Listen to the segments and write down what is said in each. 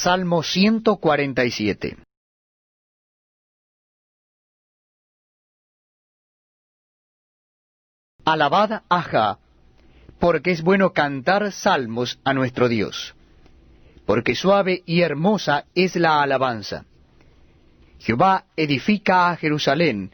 Salmo 147. Alabad a Jah, porque es bueno cantar salmos a nuestro Dios, porque suave y hermosa es la alabanza. Jehová edifica a Jerusalén,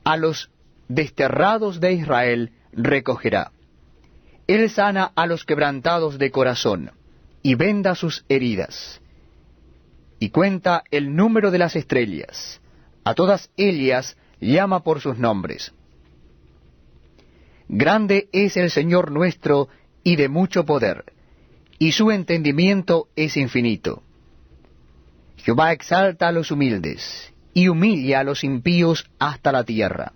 a los desterrados de Israel recogerá. Él sana a los quebrantados de corazón, y venda sus heridas. Y cuenta el número de las estrellas, a todas ellas llama por sus nombres. Grande es el Señor nuestro, y de mucho poder, y su entendimiento es infinito. Jehová exalta a los humildes, y humilla a los impíos hasta la tierra.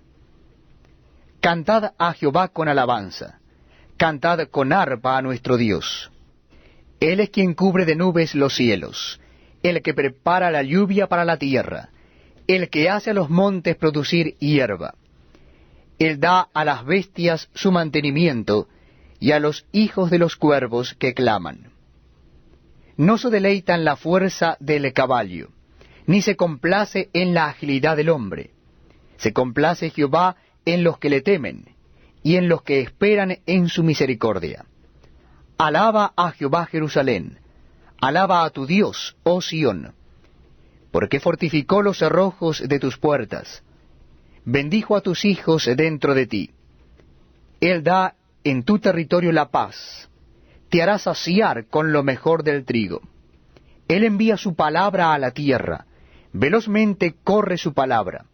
Cantad a Jehová con alabanza, cantad con arpa a nuestro Dios. Él es quien cubre de nubes los cielos, el que prepara la lluvia para la tierra, el que hace a los montes producir hierba. Él da a las bestias su mantenimiento, y a los hijos de los cuervos que claman. No se deleita en la fuerza del caballo, ni se complace en la agilidad del hombre. Se complace Jehová en los que le temen, y en los que esperan en su misericordia. Alaba a Jehová Jerusalén, alaba a tu Dios, oh Sión, porque fortificó los cerrojos de tus puertas, bendijo a tus hijos dentro de ti. Él da en tu territorio la paz, te hará saciar con lo mejor del trigo. Él envía su palabra a la tierra, velozmente corre su palabra.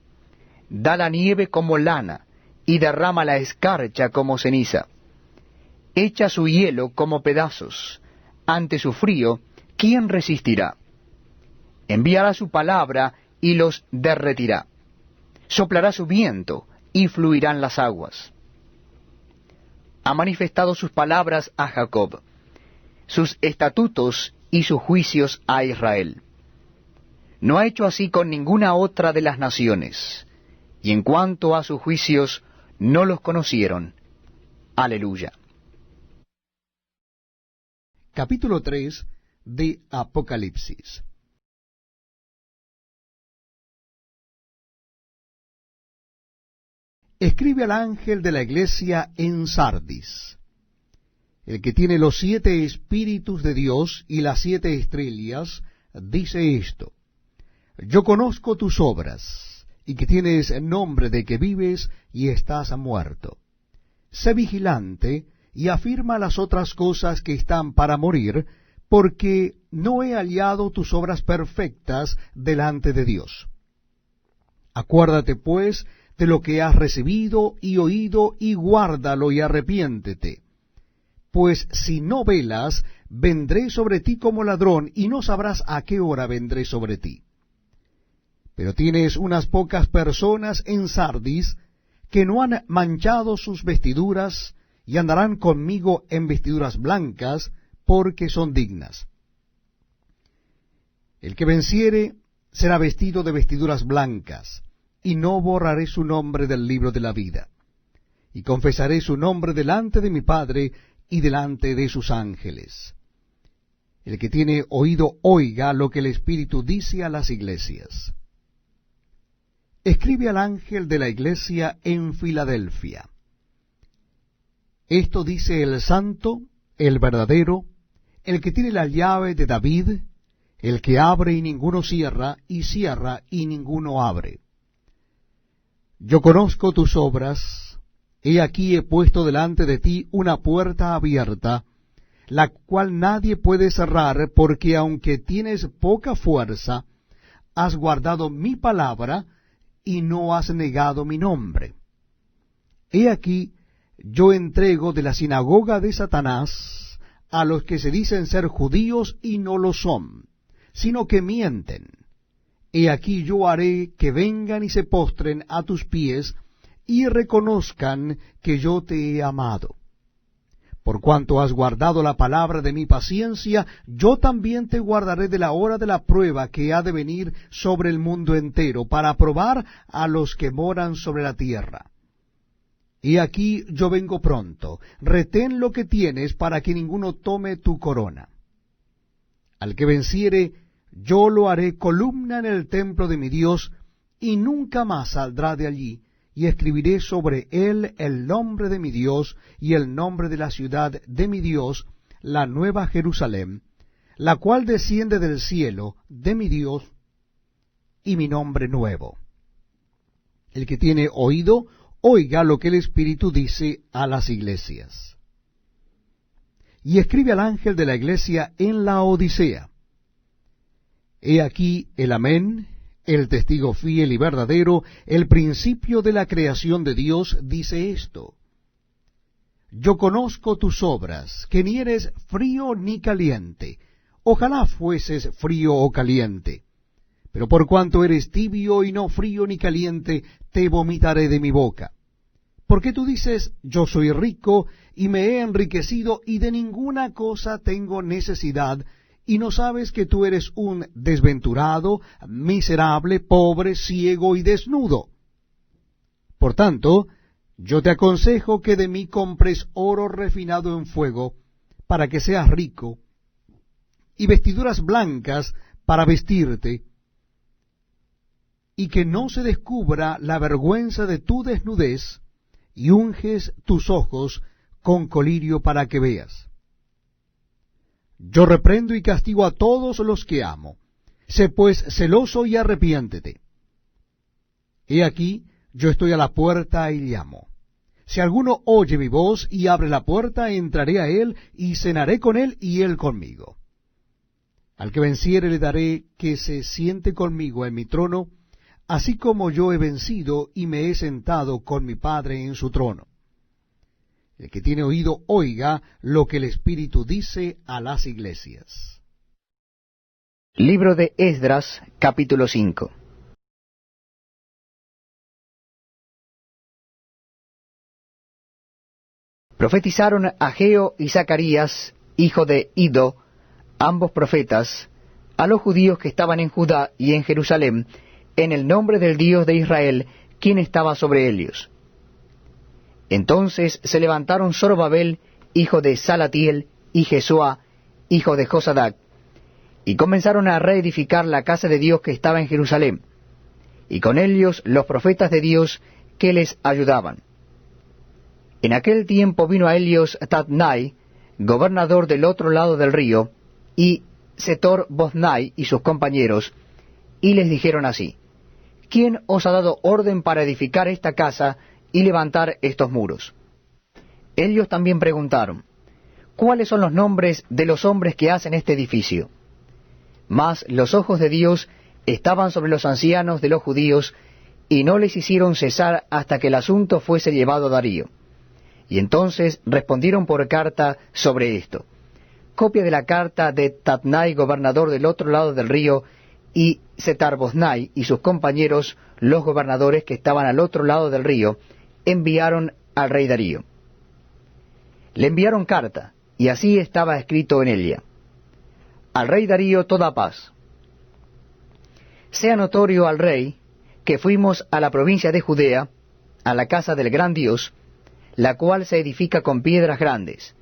Da la nieve como lana, y derrama la escarcha como ceniza. Echa su hielo como pedazos. Ante su frío, ¿quién resistirá? Enviará su palabra y los derretirá. Soplará su viento y fluirán las aguas. Ha manifestado sus palabras a Jacob, sus estatutos y sus juicios a Israel. No ha hecho así con ninguna otra de las naciones, y en cuanto a sus juicios, no los conocieron. Aleluya. Capítulo 3 de Apocalipsis. Escribe al ángel de la iglesia en Sardis, el que tiene los 7 espíritus de Dios y las 7 estrellas, dice esto: Yo conozco tus obras, y que tienes nombre de que vives y estás muerto. Sé vigilante y afirma las otras cosas que están para morir, porque no he hallado tus obras perfectas delante de Dios. Acuérdate, pues, de lo que has recibido y oído, y guárdalo y arrepiéntete. Pues si no velas, vendré sobre ti como ladrón, y no sabrás a qué hora vendré sobre ti. Pero tienes unas pocas personas en Sardis que no han manchado sus vestiduras, y andarán conmigo en vestiduras blancas, porque son dignas. El que venciere será vestido de vestiduras blancas, y no borraré su nombre del libro de la vida. Y confesaré su nombre delante de mi Padre y delante de sus ángeles. El que tiene oído, oiga lo que el Espíritu dice a las iglesias. Escribe al ángel de la iglesia en Filadelfia. Esto dice el santo, el verdadero, el que tiene la llave de David, el que abre y ninguno cierra, y cierra y ninguno abre. Yo conozco tus obras, he aquí he puesto delante de ti una puerta abierta, la cual nadie puede cerrar, porque aunque tienes poca fuerza, has guardado mi palabra, y no has negado mi nombre. He aquí, yo entrego de la sinagoga de Satanás a los que se dicen ser judíos y no lo son, sino que mienten. He aquí yo haré que vengan y se postren a tus pies y reconozcan que yo te he amado. Por cuanto has guardado la palabra de mi paciencia, yo también te guardaré de la hora de la prueba que ha de venir sobre el mundo entero, para probar a los que moran sobre la tierra. Y aquí yo vengo pronto, retén lo que tienes para que ninguno tome tu corona. Al que venciere, yo lo haré columna en el templo de mi Dios, y nunca más saldrá de allí, y escribiré sobre él el nombre de mi Dios, y el nombre de la ciudad de mi Dios, la nueva Jerusalén, la cual desciende del cielo de mi Dios, y mi nombre nuevo. El que tiene oído, oiga lo que el Espíritu dice a las iglesias. Y escribe al ángel de la iglesia en la Odisea: He aquí el Amén, el testigo fiel y verdadero, el principio de la creación de Dios, dice esto: Yo conozco tus obras, que ni eres frío ni caliente. Ojalá fueses frío o caliente. Pero por cuanto eres tibio y no frío ni caliente, te vomitaré de mi boca. Porque tú dices, yo soy rico, y me he enriquecido, y de ninguna cosa tengo necesidad, y no sabes que tú eres un desventurado, miserable, pobre, ciego y desnudo. Por tanto, yo te aconsejo que de mí compres oro refinado en fuego, para que seas rico, y vestiduras blancas para vestirte, y que no se descubra la vergüenza de tu desnudez, y unges tus ojos con colirio para que veas. Yo reprendo y castigo a todos los que amo. Sé pues celoso y arrepiéntete. He aquí, yo estoy a la puerta y llamo. Si alguno oye mi voz y abre la puerta, entraré a él y cenaré con él y él conmigo. Al que venciere le daré que se siente conmigo en mi trono, así como yo he vencido y me he sentado con mi Padre en su trono. El que tiene oído, oiga lo que el Espíritu dice a las iglesias. Libro de Esdras, capítulo 5. Profetizaron Ageo y Zacarías, hijo de Iddo, ambos profetas, a los judíos que estaban en Judá y en Jerusalén, en el nombre del Dios de Israel, quien estaba sobre ellos. Entonces se levantaron Zorobabel, hijo de Salatiel, y Jesúa, hijo de Josadac, y comenzaron a reedificar la casa de Dios que estaba en Jerusalén, y con ellos los profetas de Dios que les ayudaban. En aquel tiempo vino a ellos Tatnai, gobernador del otro lado del río, y Setor-Boznai y sus compañeros, y les dijeron así: ¿Quién os ha dado orden para edificar esta casa y levantar estos muros? Ellos también preguntaron: ¿Cuáles son los nombres de los hombres que hacen este edificio? Mas los ojos de Dios estaban sobre los ancianos de los judíos, y no les hicieron cesar hasta que el asunto fuese llevado a Darío. Y entonces respondieron por carta sobre esto. Copia de la carta de Tatnai, gobernador del otro lado del río, y Setar-Boznai y sus compañeros, los gobernadores que estaban al otro lado del río, enviaron al rey Darío. Le enviaron carta, y así estaba escrito en ella: Al rey Darío toda paz. Sea notorio al rey que fuimos a la provincia de Judea, a la casa del gran Dios, la cual se edifica con piedras grandes,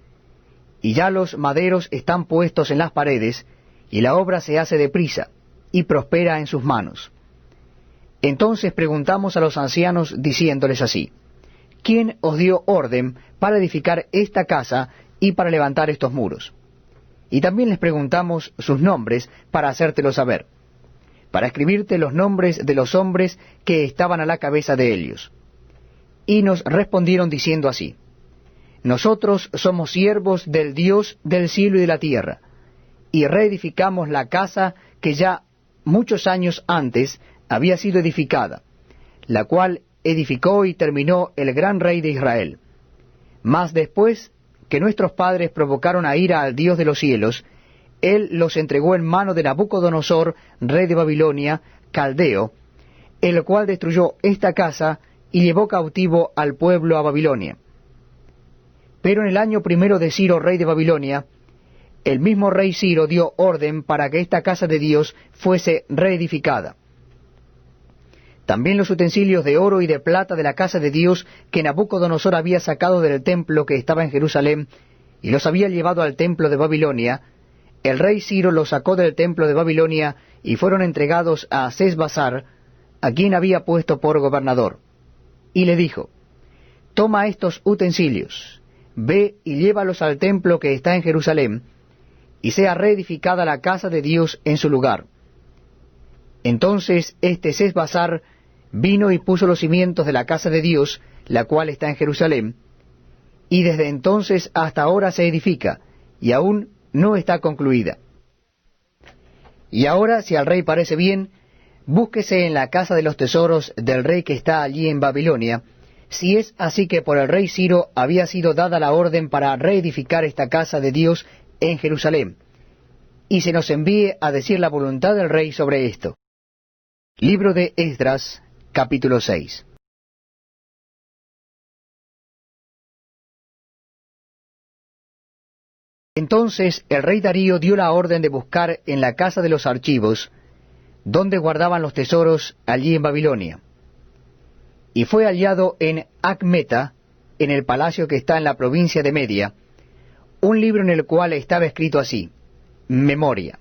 y ya los maderos están puestos en las paredes, y la obra se hace deprisa, y prospera en sus manos. Entonces preguntamos a los ancianos, diciéndoles así: ¿Quién os dio orden para edificar esta casa y para levantar estos muros? Y también les preguntamos sus nombres para hacértelo saber, para escribirte los nombres de los hombres que estaban a la cabeza de ellos. Y nos respondieron diciendo así: Nosotros somos siervos del Dios del cielo y de la tierra, y reedificamos la casa que ya muchos años antes había sido edificada, la cual edificó y terminó el gran rey de Israel. Mas después que nuestros padres provocaron a ira al Dios de los cielos, él los entregó en mano de Nabucodonosor, rey de Babilonia, caldeo, el cual destruyó esta casa y llevó cautivo al pueblo a Babilonia. Pero en el año primero de Ciro, rey de Babilonia, el mismo rey Ciro dio orden para que esta casa de Dios fuese reedificada. También los utensilios de oro y de plata de la casa de Dios que Nabucodonosor había sacado del templo que estaba en Jerusalén, y los había llevado al templo de Babilonia, el rey Ciro los sacó del templo de Babilonia y fueron entregados a Sesbassar, a quien había puesto por gobernador. Y le dijo, toma estos utensilios, ve y llévalos al templo que está en Jerusalén, y sea reedificada la casa de Dios en su lugar. Entonces Sesbassar vino y puso los cimientos de la casa de Dios, la cual está en Jerusalén, y desde entonces hasta ahora se edifica, y aún no está concluida. Y ahora, si al rey parece bien, búsquese en la casa de los tesoros del rey que está allí en Babilonia, si es así que por el rey Ciro había sido dada la orden para reedificar esta casa de Dios en Jerusalén, y se nos envíe a decir la voluntad del rey sobre esto. Libro de Esdras, capítulo 6. Entonces el rey Darío dio la orden de buscar en la casa de los archivos, donde guardaban los tesoros allí en Babilonia. Y fue hallado en Acmeta, en el palacio que está en la provincia de Media, un libro en el cual estaba escrito así, Memoria.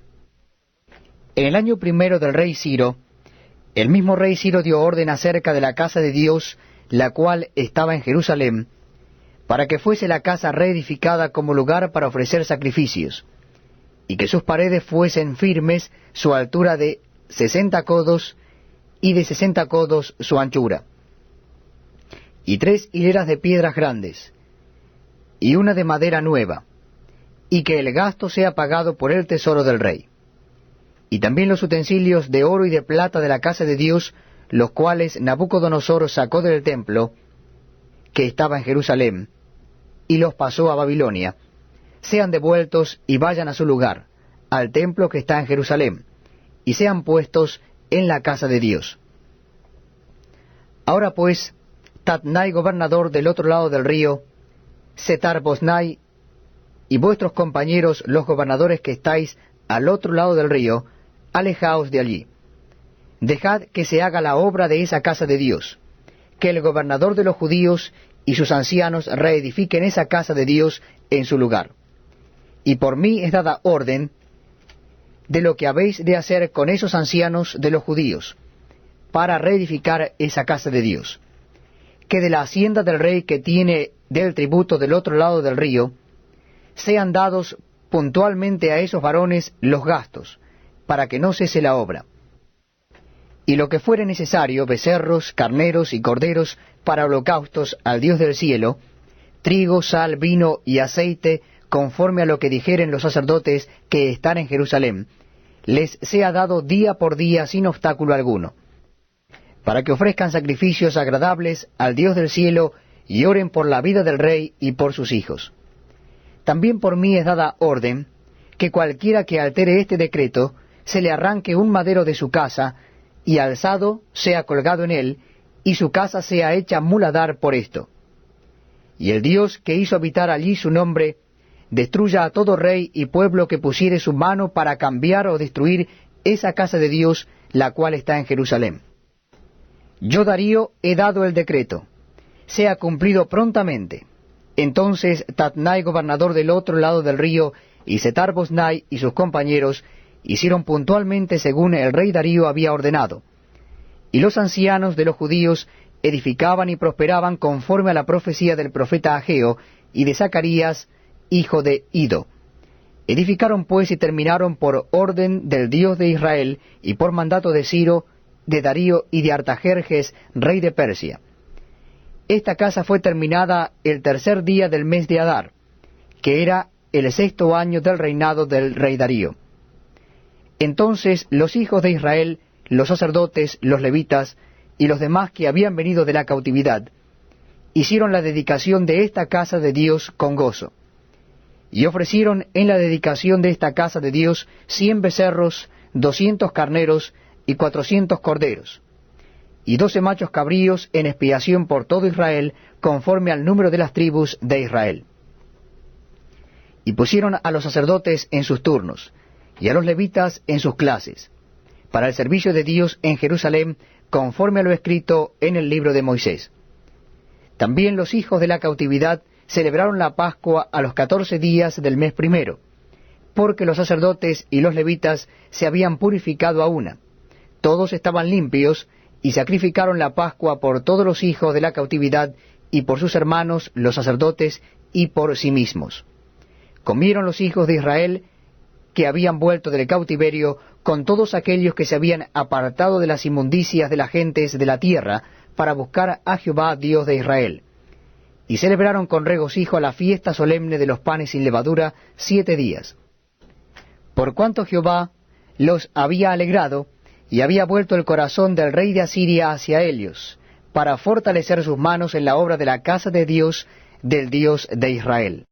En el año primero del rey Ciro, el mismo rey Ciro dio orden acerca de la casa de Dios, la cual estaba en Jerusalén, para que fuese la casa reedificada como lugar para ofrecer sacrificios, y que sus paredes fuesen firmes, su altura de 60 codos, y de 60 codos su anchura, y 3 hileras de piedras grandes, y una de madera nueva, y que el gasto sea pagado por el tesoro del rey. Y también los utensilios de oro y de plata de la casa de Dios, los cuales Nabucodonosor sacó del templo, que estaba en Jerusalén, y los pasó a Babilonia, sean devueltos y vayan a su lugar, al templo que está en Jerusalén, y sean puestos en la casa de Dios. Ahora pues, Tatnai, gobernador del otro lado del río, Setar-Bosnai, y vuestros compañeros, los gobernadores que estáis al otro lado del río, alejaos de allí. Dejad que se haga la obra de esa casa de Dios, que el gobernador de los judíos y sus ancianos reedifiquen esa casa de Dios en su lugar. Y por mí es dada orden de lo que habéis de hacer con esos ancianos de los judíos, para reedificar esa casa de Dios. Que de la hacienda del rey que tiene del tributo del otro lado del río, sean dados puntualmente a esos varones los gastos, para que no cese la obra. Y lo que fuere necesario, becerros, carneros y corderos para holocaustos al Dios del cielo, trigo, sal, vino y aceite, conforme a lo que dijeren los sacerdotes que están en Jerusalén, les sea dado día por día sin obstáculo alguno, para que ofrezcan sacrificios agradables al Dios del cielo y oren por la vida del rey y por sus hijos. También por mí es dada orden que cualquiera que altere este decreto, se le arranque un madero de su casa, y alzado sea colgado en él, y su casa sea hecha muladar por esto. Y el Dios que hizo habitar allí su nombre, destruya a todo rey y pueblo que pusiere su mano para cambiar o destruir esa casa de Dios, la cual está en Jerusalén. Yo, Darío, he dado el decreto, sea cumplido prontamente. Entonces Tatnai, gobernador del otro lado del río, y Setar-Bosnai y sus compañeros, hicieron puntualmente según el rey Darío había ordenado. Y los ancianos de los judíos edificaban y prosperaban conforme a la profecía del profeta Ageo y de Zacarías, hijo de Ido. Edificaron pues y terminaron por orden del Dios de Israel y por mandato de Ciro, de Darío y de Artajerjes, rey de Persia. Esta casa fue terminada el tercer día del mes de Adar, que era el 6º año del reinado del rey Darío. Entonces los hijos de Israel, los sacerdotes, los levitas y los demás que habían venido de la cautividad, hicieron la dedicación de esta casa de Dios con gozo. Y ofrecieron en la dedicación de esta casa de Dios 100 becerros, 200 carneros y 400 corderos, y 12 machos cabríos en expiación por todo Israel, conforme al número de las tribus de Israel. Y pusieron a los sacerdotes en sus turnos, y a los levitas en sus clases, para el servicio de Dios en Jerusalén, conforme a lo escrito en el libro de Moisés. También los hijos de la cautividad celebraron la Pascua a los 14 días del mes primero, porque los sacerdotes y los levitas se habían purificado a una. Todos estaban limpios, y sacrificaron la Pascua por todos los hijos de la cautividad, y por sus hermanos los sacerdotes, y por sí mismos. Comieron los hijos de Israel que habían vuelto del cautiverio, con todos aquellos que se habían apartado de las inmundicias de las gentes de la tierra, para buscar a Jehová Dios de Israel. Y celebraron con regocijo la fiesta solemne de los panes sin levadura 7 días. Por cuanto Jehová los había alegrado, y había vuelto el corazón del rey de Asiria hacia ellos, para fortalecer sus manos en la obra de la casa de Dios, del Dios de Israel.